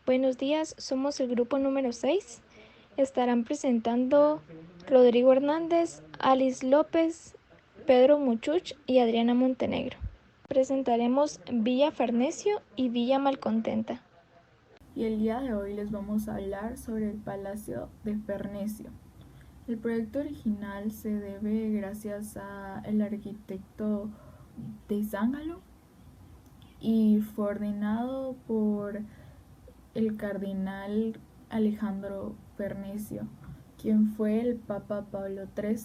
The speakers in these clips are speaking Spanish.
Buenos días, somos el grupo número 6. Estarán presentando Rodrigo Hernández, Alice López, Pedro Muchuch y Adriana Montenegro. Presentaremos Villa Farnesio y Villa Malcontenta. Y el día de hoy les vamos a hablar sobre el Palacio de Farnesio. El proyecto original se debe gracias al arquitecto de Zángalo y fue ordenado por el cardenal Alejandro Farnesio, quien fue el Papa Pablo III,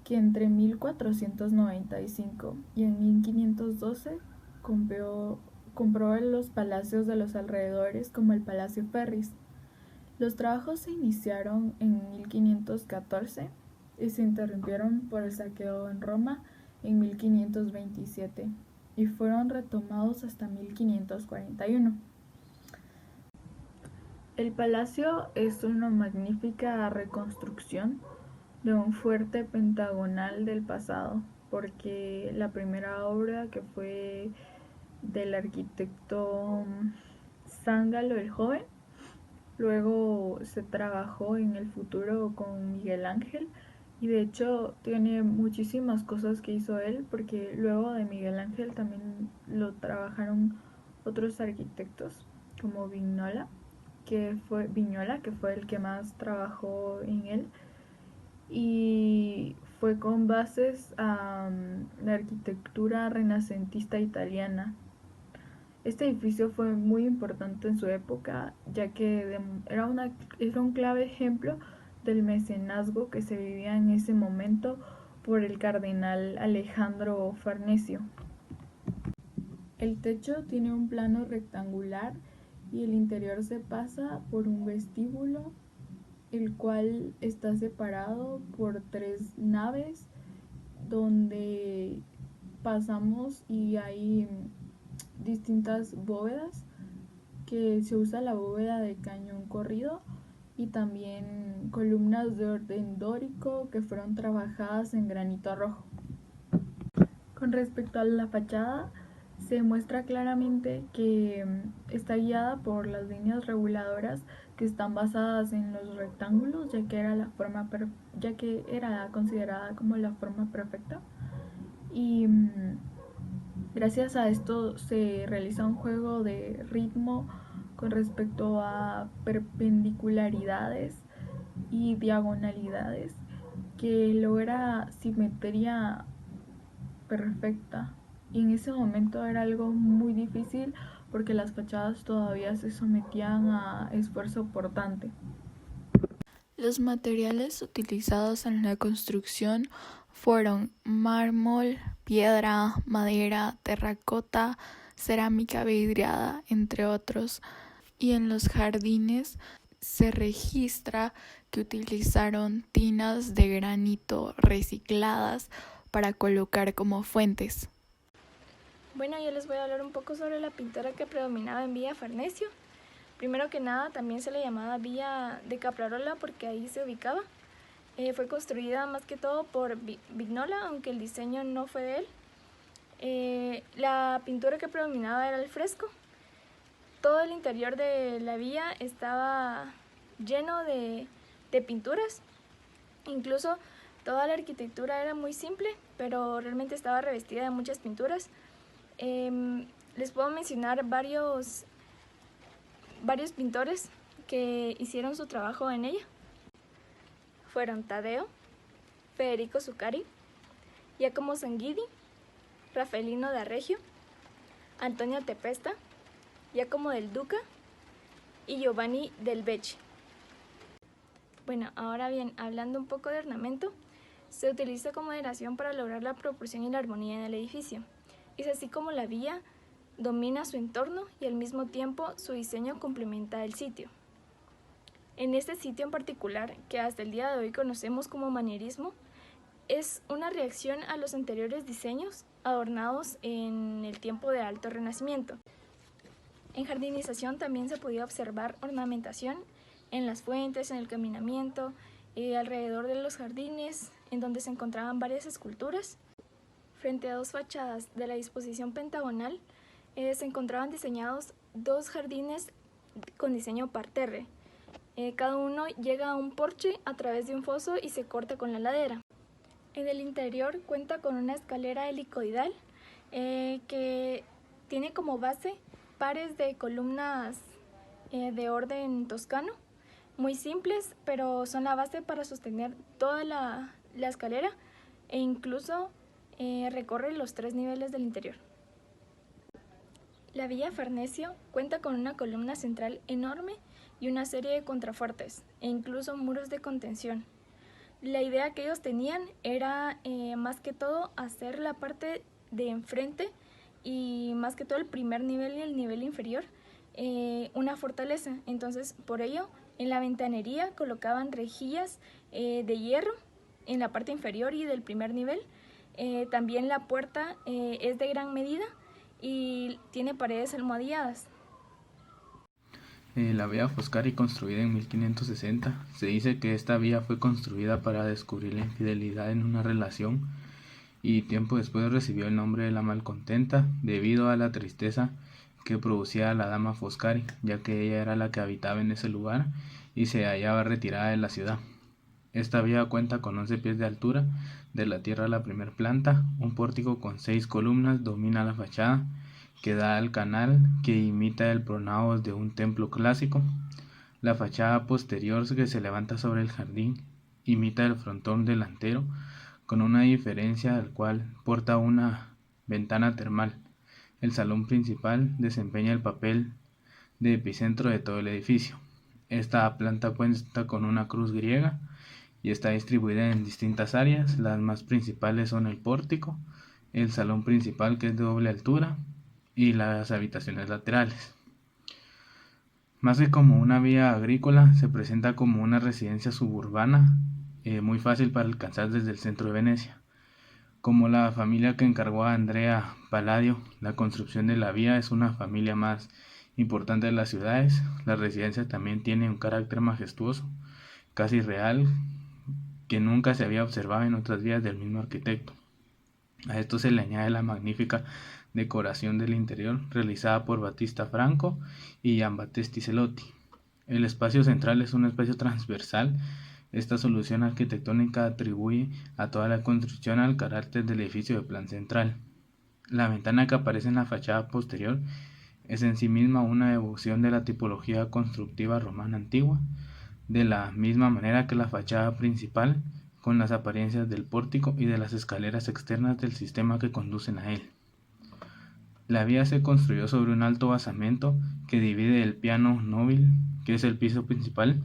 que entre 1495 y en 1512 compró los palacios de los alrededores como el Palacio Ferris. Los trabajos se iniciaron en 1514 y se interrumpieron por el saqueo en Roma en 1527 y fueron retomados hasta 1541. El palacio es una magnífica reconstrucción de un fuerte pentagonal del pasado, porque la primera obra, que fue del arquitecto Zángalo el Joven, luego se trabajó en el futuro con Miguel Ángel, y de hecho tiene muchísimas cosas que hizo él, porque luego de Miguel Ángel también lo trabajaron otros arquitectos como Viñola, que fue el que más trabajó en él, y fue con bases a la arquitectura renacentista italiana. Este edificio fue muy importante en su época, ya que era un clave ejemplo del mecenazgo que se vivía en ese momento por el cardenal Alejandro Farnesio. El techo tiene un plano rectangular y el interior se pasa por un vestíbulo, el cual está separado por 3 naves donde pasamos y hay distintas bóvedas, que se usa la bóveda de cañón corrido y también columnas de orden dórico que fueron trabajadas en granito rojo. Con respecto a la fachada, se muestra claramente que está guiada por las líneas reguladoras que están basadas en los rectángulos, ya que era considerada como la forma perfecta. Y gracias a esto se realiza un juego de ritmo con respecto a perpendicularidades y diagonalidades que logra simetría perfecta, y en ese momento era algo muy difícil porque las fachadas todavía se sometían a esfuerzo portante. Los materiales utilizados en la construcción fueron mármol, piedra, madera, terracota, cerámica vidriada, entre otros, y en los jardines se registra que utilizaron tinas de granito recicladas para colocar como fuentes. Bueno, yo les voy a hablar un poco sobre la pintura que predominaba en Villa Farnesio. Primero que nada, también se le llamaba Villa de Caprarola porque ahí se ubicaba. Fue construida más que todo por Vignola, aunque el diseño no fue de él. La pintura que predominaba era el fresco. Todo el interior de la villa estaba lleno de pinturas. Incluso toda la arquitectura era muy simple, pero realmente estaba revestida de muchas pinturas. Les puedo mencionar varios pintores que hicieron su trabajo en ella. Fueron Taddeo, Federico Zuccari, Giacomo Sanguidi, Rafaelino da Reggio, Antonio Tempesta, Giacomo del Duca y Giovanni del Becci. Bueno, ahora bien, hablando un poco de ornamento, se utiliza como moderación para lograr la proporción y la armonía en el edificio. Es así como la villa domina su entorno y al mismo tiempo su diseño complementa el sitio. En este sitio en particular, que hasta el día de hoy conocemos como manierismo, es una reacción a los anteriores diseños adornados en el tiempo de Alto Renacimiento. En jardinización también se podía observar ornamentación en las fuentes, en el caminamiento, alrededor de los jardines, en donde se encontraban varias esculturas. Frente a 2 fachadas de la disposición pentagonal se encontraban diseñados 2 jardines con diseño parterre. Cada uno llega a un porche a través de un foso y se corta con la ladera. En el interior cuenta con una escalera helicoidal que tiene como base pares de columnas de orden toscano, muy simples, pero son la base para sostener toda la escalera e incluso recorre los 3 niveles del interior. La Villa Farnesio cuenta con una columna central enorme y una serie de contrafuertes e incluso muros de contención. La idea que ellos tenían era más que todo hacer la parte de enfrente y más que todo el primer nivel y el nivel inferior una fortaleza. Entonces, por ello, en la ventanería colocaban rejillas de hierro en la parte inferior y del primer nivel. También la puerta es de gran medida y tiene paredes almohadilladas. La vía Foscari, construida en 1560, se dice que esta vía fue construida para descubrir la infidelidad en una relación y tiempo después recibió el nombre de la malcontenta debido a la tristeza que producía la dama Foscari, ya que ella era la que habitaba en ese lugar y se hallaba retirada de la ciudad. Esta vía cuenta con 11 pies de altura de la tierra a la primera planta, un pórtico con 6 columnas domina la fachada que da al canal que imita el pronao de un templo clásico. La fachada posterior que se levanta sobre el jardín imita el frontón delantero con una diferencia al cual porta una ventana termal. El salón principal desempeña el papel de epicentro de todo el edificio. Esta planta cuenta con una cruz griega y está distribuida en distintas áreas. Las más principales son el pórtico, el salón principal que es de doble altura y las habitaciones laterales. Más que como una vía agrícola, se presenta como una residencia suburbana muy fácil para alcanzar desde el centro de Venecia. Como la familia que encargó a Andrea Palladio la construcción de la vía es una familia más importante de las ciudades, la residencia también tiene un carácter majestuoso, casi real, que nunca se había observado en otras vías del mismo arquitecto. A esto se le añade la magnífica decoración del interior realizada por Battista Franco y Giambattista Celotti. El espacio central es un espacio transversal. Esta solución arquitectónica atribuye a toda la construcción al carácter del edificio de plan central. La ventana que aparece en la fachada posterior es en sí misma una evolución de la tipología constructiva romana antigua, de la misma manera que la fachada principal, con las apariencias del pórtico y de las escaleras externas del sistema que conducen a él. La vía se construyó sobre un alto basamento que divide el piano nobile, que es el piso principal,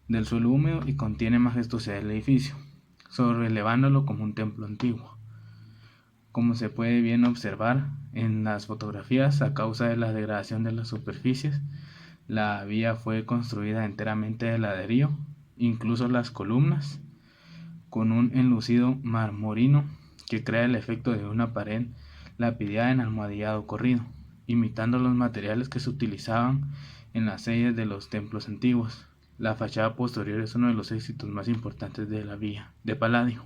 del suelo húmedo y contiene majestuosidad del edificio, sobrelevándolo como un templo antiguo. Como se puede bien observar en las fotografías, a causa de la degradación de las superficies, la vía fue construida enteramente de ladrillo, incluso las columnas, con un enlucido marmorino que crea el efecto de una pared lapidada en almohadillado corrido, imitando los materiales que se utilizaban en las sellas de los templos antiguos. La fachada posterior es uno de los éxitos más importantes de la vía de Palladio.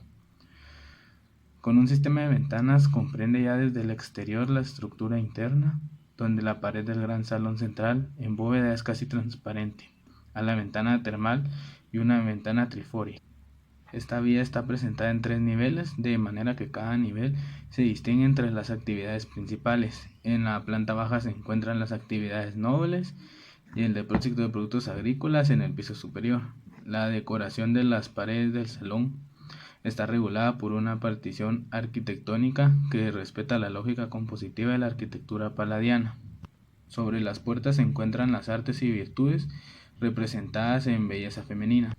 Con un sistema de ventanas comprende ya desde el exterior la estructura interna, donde la pared del gran salón central en bóveda es casi transparente, a la ventana termal y una ventana triforia. Esta vía está presentada en 3 niveles, de manera que cada nivel se distingue entre las actividades principales. En la planta baja se encuentran las actividades nobles y el depósito de productos agrícolas en el piso superior. La decoración de las paredes del salón está regulada por una partición arquitectónica que respeta la lógica compositiva de la arquitectura palladiana. Sobre las puertas se encuentran las artes y virtudes representadas en belleza femenina.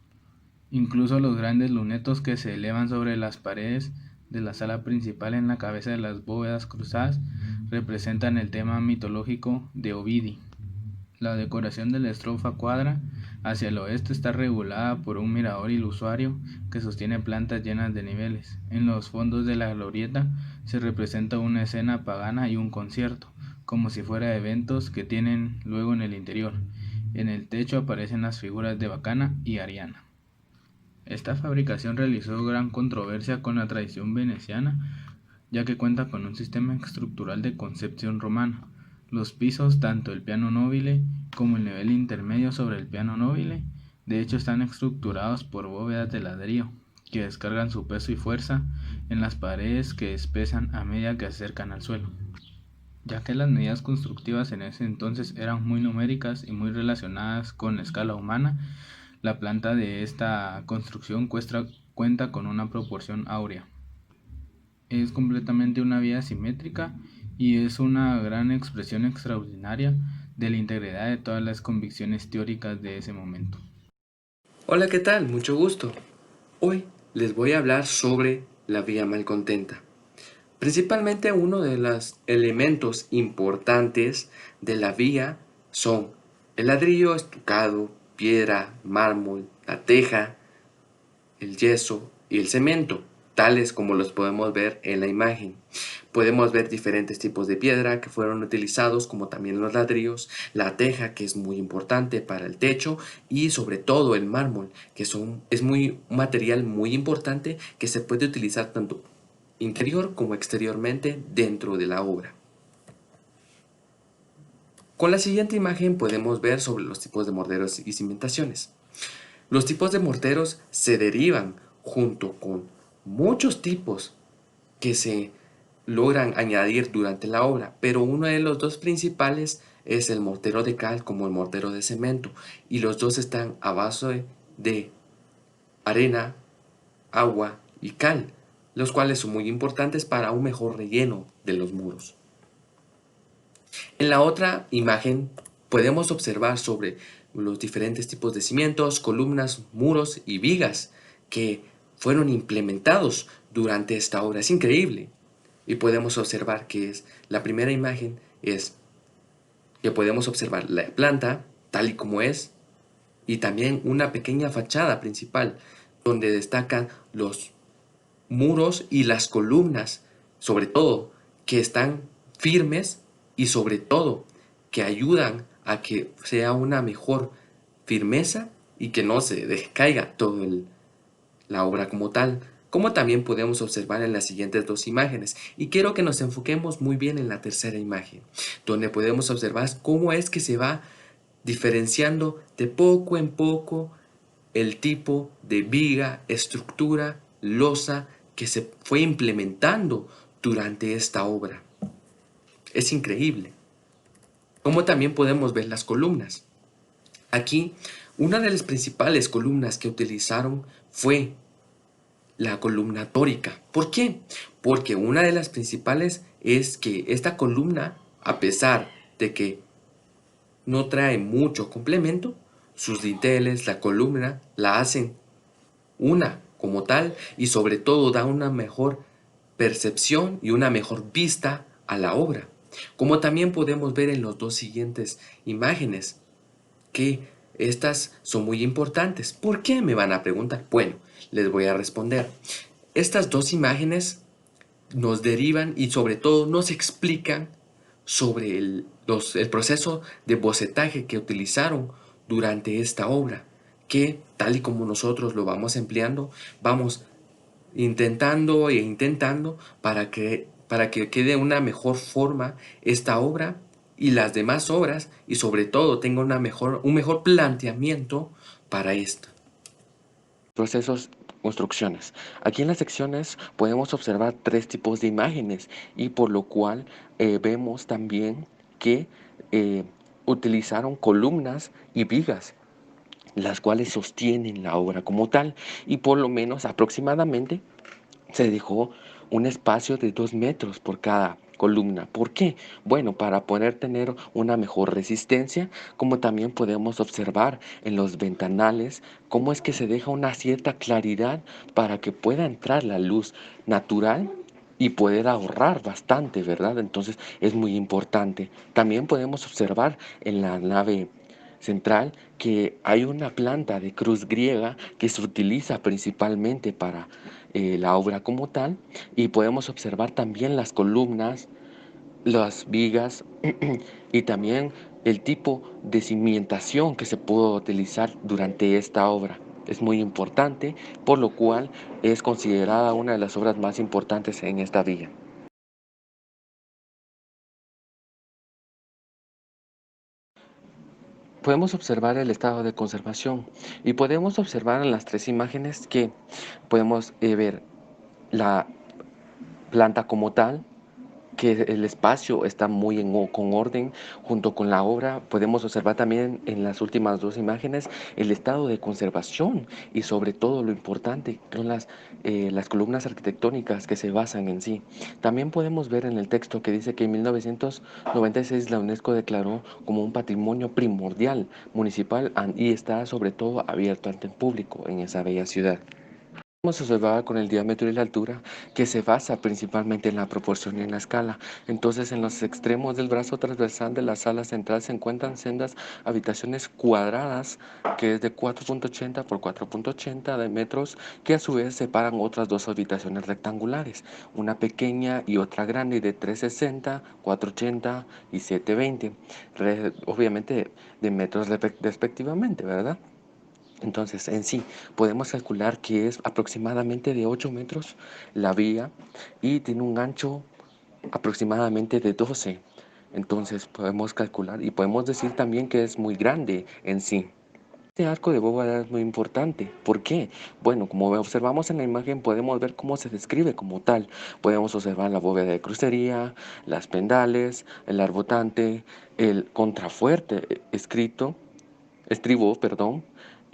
Incluso los grandes lunetos que se elevan sobre las paredes de la sala principal en la cabeza de las bóvedas cruzadas representan el tema mitológico de Ovidi. La decoración de la estrofa cuadra hacia el oeste está regulada por un mirador ilusorio que sostiene plantas llenas de niveles. En los fondos de la glorieta se representa una escena pagana y un concierto, como si fuera eventos que tienen luego en el interior. En el techo aparecen las figuras de Bacana y Ariana. Esta fabricación realizó gran controversia con la tradición veneciana, ya que cuenta con un sistema estructural de concepción romana. Los pisos, tanto el piano nobile como el nivel intermedio sobre el piano nobile, de hecho están estructurados por bóvedas de ladrillo, que descargan su peso y fuerza en las paredes que espesan a medida que se acercan al suelo. Ya que las medidas constructivas en ese entonces eran muy numéricas y muy relacionadas con la escala humana, la planta de esta construcción cuenta con una proporción áurea. Es completamente una vía simétrica y es una gran expresión extraordinaria de la integridad de todas las convicciones teóricas de ese momento. Hola, ¿qué tal? Mucho gusto. Hoy les voy a hablar sobre la vía malcontenta. Principalmente uno de los elementos importantes de la vía son el ladrillo estucado, piedra, mármol, la teja, el yeso y el cemento, tales como los podemos ver en la imagen. Podemos ver diferentes tipos de piedra que fueron utilizados, como también los ladrillos, la teja, que es muy importante para el techo, y sobre todo el mármol, que es un material muy importante que se puede utilizar tanto interior como exteriormente dentro de la obra. Con la siguiente imagen podemos ver sobre los tipos de morteros y cimentaciones. Los tipos de morteros se derivan junto con muchos tipos que se logran añadir durante la obra, pero uno de los dos principales es el mortero de cal como el mortero de cemento, y los dos están a base de arena, agua y cal, los cuales son muy importantes para un mejor relleno de los muros. En la otra imagen podemos observar sobre los diferentes tipos de cimientos, columnas, muros y vigas que fueron implementados durante esta obra. Es increíble. Y podemos observar que la primera imagen es que podemos observar la planta tal y como es, y también una pequeña fachada principal donde destacan los muros y las columnas, sobre todo que están firmes y sobre todo que ayudan a que sea una mejor firmeza y que no se descaiga toda la obra como tal, como también podemos observar en las siguientes dos imágenes. Y quiero que nos enfoquemos muy bien en la tercera imagen, donde podemos observar cómo es que se va diferenciando de poco en poco el tipo de viga, estructura, losa que se fue implementando durante esta obra. Es increíble. Como también podemos ver las columnas. Aquí, una de las principales columnas que utilizaron fue la columna tórica. ¿Por qué? Porque una de las principales es que esta columna, a pesar de que no trae mucho complemento, sus dinteles, la columna, la hacen una como tal, y sobre todo da una mejor percepción y una mejor vista a la obra. Como también podemos ver en las dos siguientes imágenes, que estas son muy importantes. ¿Por qué? Me van a preguntar. Bueno, les voy a responder. Estas dos imágenes nos derivan y sobre todo nos explican sobre el proceso de bocetaje que utilizaron durante esta obra, que tal y como nosotros lo vamos empleando, vamos intentando e intentando para que quede una mejor forma esta obra y las demás obras, y sobre todo tenga un mejor planteamiento para esto. Procesos, construcciones. Aquí en las secciones podemos observar tres tipos de imágenes, y por lo cual vemos también que utilizaron columnas y vigas, las cuales sostienen la obra como tal, y por lo menos aproximadamente se dejó un espacio de 2 metros por cada columna. ¿Por qué? Bueno, para poder tener una mejor resistencia, como también podemos observar en los ventanales cómo es que se deja una cierta claridad para que pueda entrar la luz natural y poder ahorrar bastante, ¿verdad? Entonces es muy importante. También podemos observar en la nave central que hay una planta de cruz griega que se utiliza principalmente para la obra como tal, y podemos observar también las columnas, las vigas y también el tipo de cimentación que se pudo utilizar durante esta obra. Es muy importante, por lo cual es considerada una de las obras más importantes en esta villa. podemos observar el estado de conservación y podemos observar en las tres imágenes que podemos ver la planta como tal, que el espacio está muy con orden junto con la obra. Podemos observar también en las últimas dos imágenes el estado de conservación y sobre todo lo importante son las columnas arquitectónicas que se basan en sí. También podemos ver en el texto que dice que en 1996 la UNESCO declaró como un patrimonio primordial municipal y está sobre todo abierto ante el público en esa bella ciudad. Podemos observar con el diámetro y la altura que se basa principalmente en la proporción y en la escala. Entonces, en los extremos del brazo transversal de la sala central se encuentran sendas habitaciones cuadradas, que es de 4.80 por 4.80 de metros, que a su vez separan otras dos habitaciones rectangulares, una pequeña y otra grande de 3.60, 4.80 y 7.20, obviamente de metros respectivamente, ¿verdad? Entonces, en sí, podemos calcular que es aproximadamente de 8 metros la vía y tiene un ancho aproximadamente de 12. Entonces, podemos calcular y podemos decir también que es muy grande en sí. Este arco de bóveda es muy importante. ¿Por qué? Bueno, como observamos en la imagen, podemos ver cómo se describe como tal. Podemos observar la bóveda de crucería, las pendales, el arbotante, el contrafuerte estribo, perdón,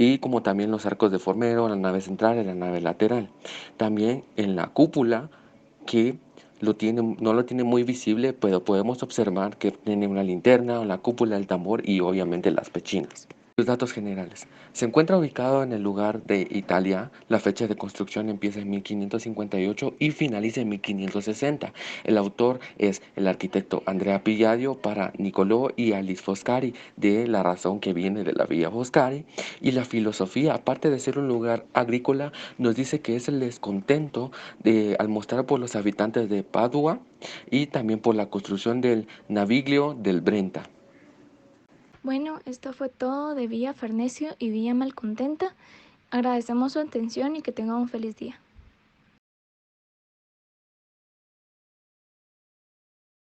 y como también los arcos de formero, la nave central y la nave lateral. También en la cúpula, que no lo tiene muy visible, pero podemos observar que tiene una linterna, la cúpula, el tambor y obviamente las pechinas. Los datos generales. Se encuentra ubicado en el lugar de Italia. La fecha de construcción empieza en 1558 y finaliza en 1560. El autor es el arquitecto Andrea Pilladio para Niccolò y Alice Foscari, de La razón que viene de la Vía Foscari. Y la filosofía, aparte de ser un lugar agrícola, nos dice que es el descontento al mostrar por los habitantes de Padua y también por la construcción del Naviglio del Brenta. Bueno, esto fue todo de Villa Farnesio y Villa Malcontenta. Agradecemos su atención y que tengan un feliz día.